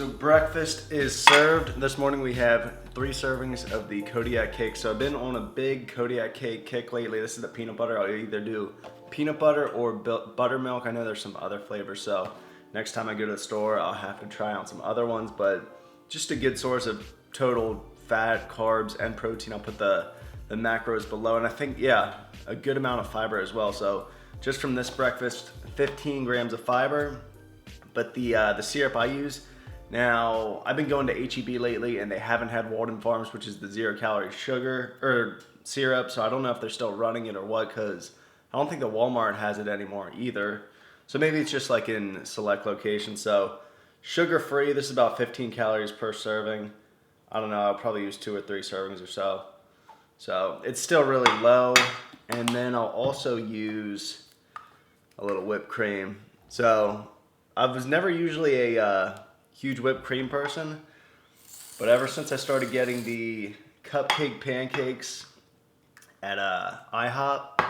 So breakfast is served. This morning we have 3 servings of the Kodiak cake. So I've been on a big Kodiak cake kick lately. This is the peanut butter. I'll either do peanut butter or buttermilk. I know there's some other flavors, so next time I go to the store, I'll have to try out some other ones, but just a good source of total fat, carbs, and protein. I'll put the macros below, and I think, yeah, a good amount of fiber as well. So just from this breakfast, 15 grams of fiber, but the syrup I use, now, I've been going to H-E-B lately, and they haven't had Walden Farms, which is the 0-calorie sugar or syrup, so I don't know if they're still running it or what, because I don't think the Walmart has it anymore either. So maybe it's just like in select locations. So sugar-free, this is about 15 calories per serving. I don't know, I'll probably use 2 or 3 servings or so. So it's still really low. And then I'll also use a little whipped cream. So I was never usually a huge whipped cream person, but ever since I started getting the cupcake pancakes at IHOP,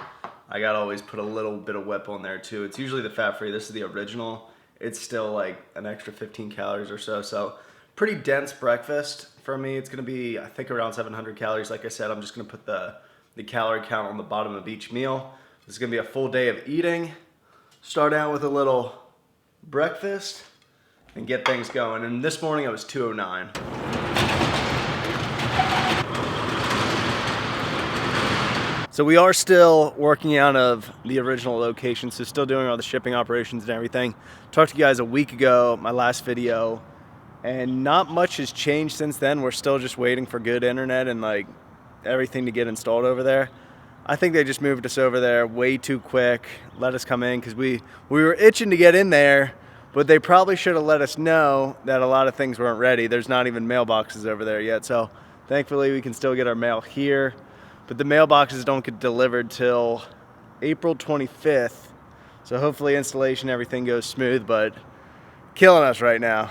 I gotta always put a little bit of whip on there too. It's usually the fat-free. This is the original. It's still like an extra 15 calories or so. So pretty dense breakfast for me. It's gonna be, I think, around 700 calories. Like I said, I'm just gonna put the calorie count on the bottom of each meal. This is gonna be a full day of eating. Start out with a little breakfast and get things going. And this morning I was 209. So we are still working out of the original location, so still doing all the shipping operations and everything. Talked to you guys a week ago, my last video, and not much has changed since then. We're still just waiting for good internet and like everything to get installed over there. I think they just moved us over there way too quick, let us come in, because we were itching to get in there, but they probably should have let us know that a lot of things weren't ready. There's not even mailboxes over there yet, so thankfully we can still get our mail here. But the mailboxes don't get delivered till April 25th, so hopefully installation, everything goes smooth, but killing us right now.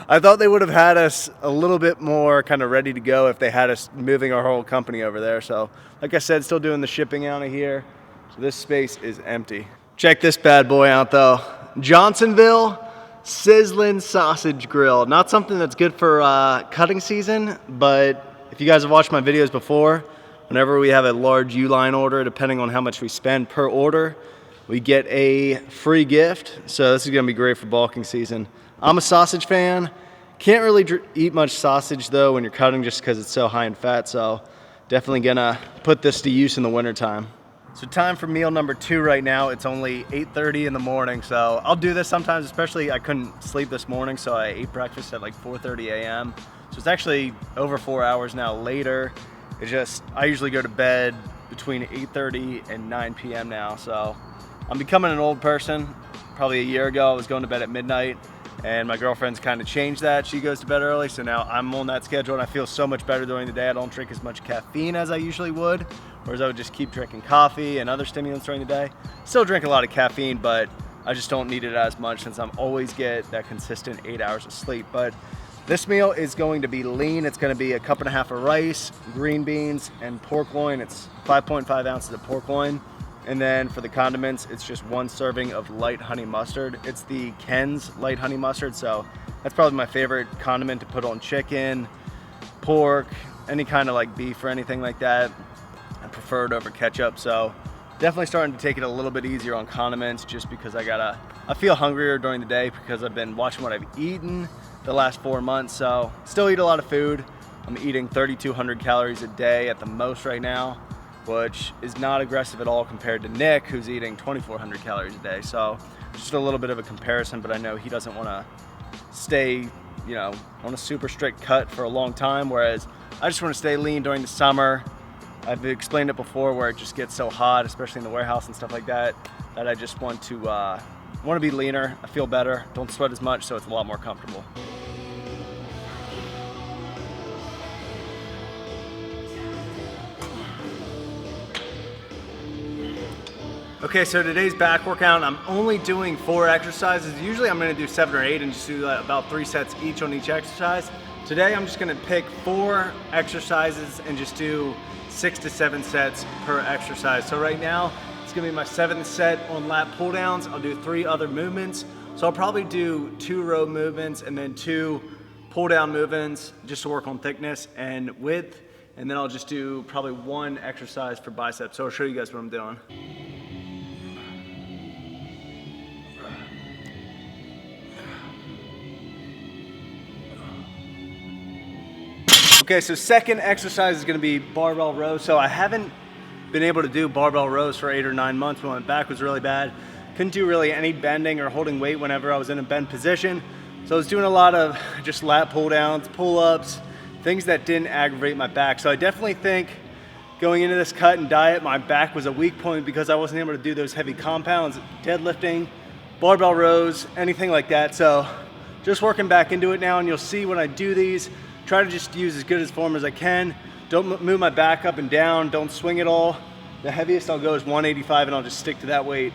I thought they would have had us a little bit more kind of ready to go if they had us moving our whole company over there. So like I said, still doing the shipping out of here. So this space is empty. Check this bad boy out though. Johnsonville Sizzlin' Sausage Grill. Not something that's good for cutting season, but if you guys have watched my videos before, whenever we have a large U-line order, depending on how much we spend per order, we get a free gift. So this is gonna be great for bulking season. I'm a sausage fan. Can't really eat much sausage though when you're cutting, just because it's so high in fat, so definitely gonna put this to use in the wintertime. So time for meal number 2 right now. It's only 8:30 in the morning, so I'll do this sometimes, especially I couldn't sleep this morning, so I ate breakfast at like 4:30 a.m. So it's actually over 4 hours now later. It's just, I usually go to bed between 8:30 and 9 p.m. now, so I'm becoming an old person. Probably a year ago, I was going to bed at midnight, and my girlfriend's kind of changed that. She goes to bed early, so now I'm on that schedule, and I feel so much better during the day. I don't drink as much caffeine as I usually would, whereas I would just keep drinking coffee and other stimulants during the day. Still drink a lot of caffeine, but I just don't need it as much since I'm always get that consistent 8 hours of sleep. But this meal is going to be lean. It's going to be a 1.5 cups of rice, green beans, and pork loin. It's 5.5 ounces of pork loin. And then for the condiments, it's just 1 serving of light honey mustard. It's the Ken's light honey mustard, so that's probably my favorite condiment to put on chicken, pork, any kind of like beef or anything like that. I prefer it over ketchup, so definitely starting to take it a little bit easier on condiments, just because I feel hungrier during the day because I've been watching what I've eaten the last 4 months. So still eat a lot of food. I'm eating 3,200 calories a day at the most right now, which is not aggressive at all compared to Nick, who's eating 2,400 calories a day. So just a little bit of a comparison, but I know he doesn't want to stay, you know, on a super strict cut for a long time, whereas I just want to stay lean during the summer. I've explained it before, where it just gets so hot, especially in the warehouse and stuff like that, that I just want to be leaner. I feel better, don't sweat as much, so it's a lot more comfortable. Okay, so today's back workout, I'm only doing 4 exercises. Usually I'm gonna do 7 or 8 and just do about 3 sets each on each exercise. Today I'm just gonna pick 4 exercises and just do 6 to 7 sets per exercise. So right now, it's gonna be my 7th set on lat pull downs. I'll do 3 other movements. So I'll probably do 2 row movements and then 2 pull down movements just to work on thickness and width. And then I'll just do probably 1 exercise for biceps. So I'll show you guys what I'm doing. Okay, so second exercise is gonna be barbell rows. So I haven't been able to do barbell rows for 8 or 9 months when my back was really bad. Couldn't do really any bending or holding weight whenever I was in a bend position. So I was doing a lot of just lat pull downs, pull ups, things that didn't aggravate my back. So I definitely think going into this cut and diet, my back was a weak point because I wasn't able to do those heavy compounds, deadlifting, barbell rows, anything like that. So just working back into it now, and you'll see when I do these, try to just use as good as form as I can. Don't move my back up and down, don't swing it all. The heaviest I'll go is 185 and I'll just stick to that weight.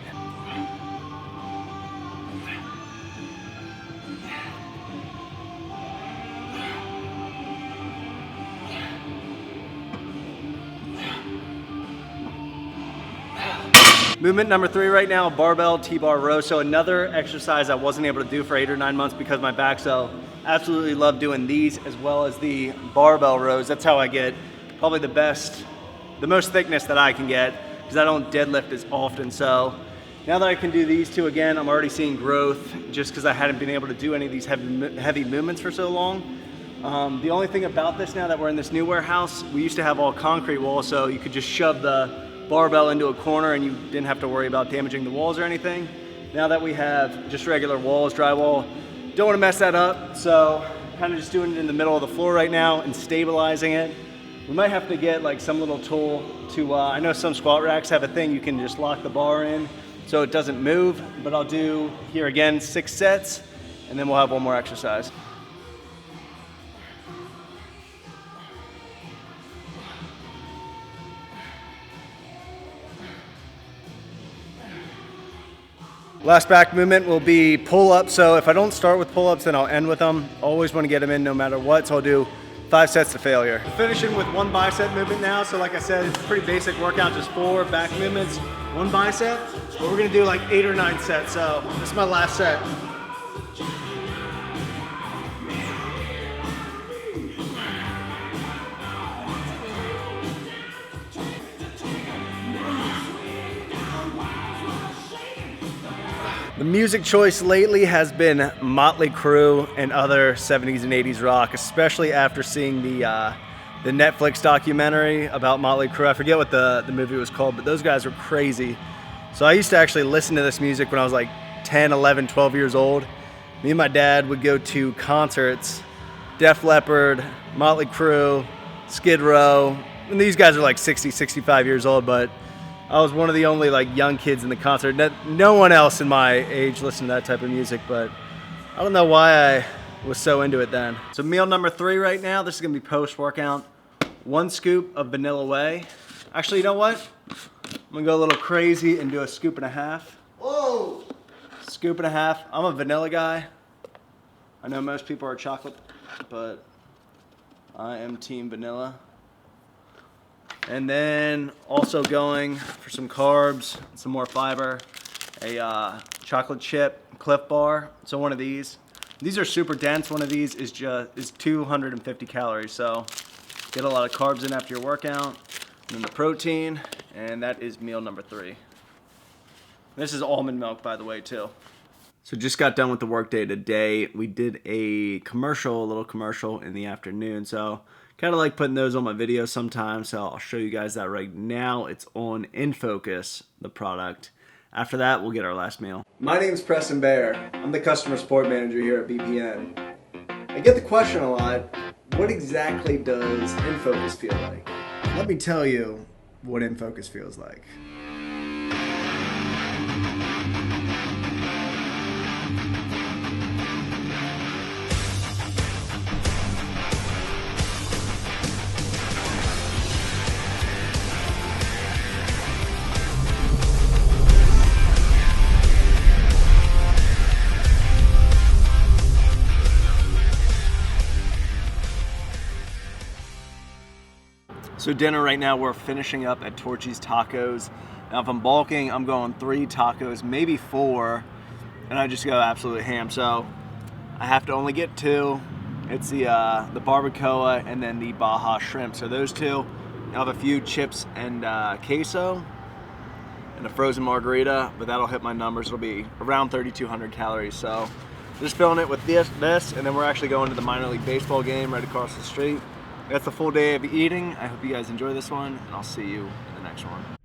Movement number 3 right now, barbell T-bar row. So another exercise I wasn't able to do for 8 or 9 months because of my back. So absolutely love doing these as well as the barbell rows. That's how I get probably the most thickness that I can get because I don't deadlift as often. So now that I can do these 2 again, I'm already seeing growth just because I hadn't been able to do any of these heavy movements for so long. The only thing about this now that we're in this new warehouse, we used to have all concrete walls, so you could just shove the barbell into a corner and you didn't have to worry about damaging the walls or anything. Now that we have just regular walls, drywall, don't want to mess that up, so kind of just doing it in the middle of the floor right now and stabilizing it. We might have to get like some little tool to, I know some squat racks have a thing you can just lock the bar in so it doesn't move, but I'll do here again 6 sets and then we'll have 1 more exercise. Last back movement will be pull-ups. So if I don't start with pull-ups, then I'll end with them. Always want to get them in no matter what, so I'll do 5 sets to failure. Finishing with 1 bicep movement now. So like I said, it's a pretty basic workout, just 4 back movements, 1 bicep. But we're gonna do like 8 or 9 sets. So this is my last set. The music choice lately has been Motley Crue and other 70s and 80s rock, especially after seeing the Netflix documentary about Motley Crue. I forget what the movie was called, but those guys were crazy. So I used to actually listen to this music when I was like 10, 11, 12 years old. Me and my dad would go to concerts, Def Leppard, Motley Crue, Skid Row, and these guys are like 60, 65 years old, but I was one of the only like young kids in the concert. No one else in my age listened to that type of music, but I don't know why I was so into it then. So meal number 3 right now, this is gonna be post-workout. 1 scoop of vanilla whey. Actually, you know what? I'm gonna go a little crazy and do a 1.5 scoops. Whoa! 1.5 scoops. I'm a vanilla guy. I know most people are chocolate, but I am team vanilla. And then also going for some carbs, some more fiber, a chocolate chip Cliff Bar. So one of these. These are super dense. One of these is 250 calories. So get a lot of carbs in after your workout. And then the protein, and that is meal number 3. This is almond milk, by the way, too. So just got done with the workday today. We did a little commercial in the afternoon. So kind of like putting those on my videos sometimes, so I'll show you guys that right now. It's on In Focus, the product. After that, we'll get our last meal. My name is Preston Bear. I'm the customer support manager here at BPN. I get the question a lot, what exactly does In Focus feel like? Let me tell you what In Focus feels like. So dinner right now, we're finishing up at Torchy's Tacos. Now if I'm bulking, I'm going 3 tacos, maybe 4. and I just go absolutely ham. So I have to only get 2. It's the barbacoa and then the Baja shrimp. So those 2. I'll have a few chips and queso and a frozen margarita, but that'll hit my numbers. It'll be around 3,200 calories. So just filling it with this, and then we're actually going to the minor league baseball game right across the street. That's a full day of eating. I hope you guys enjoy this one, and I'll see you in the next one.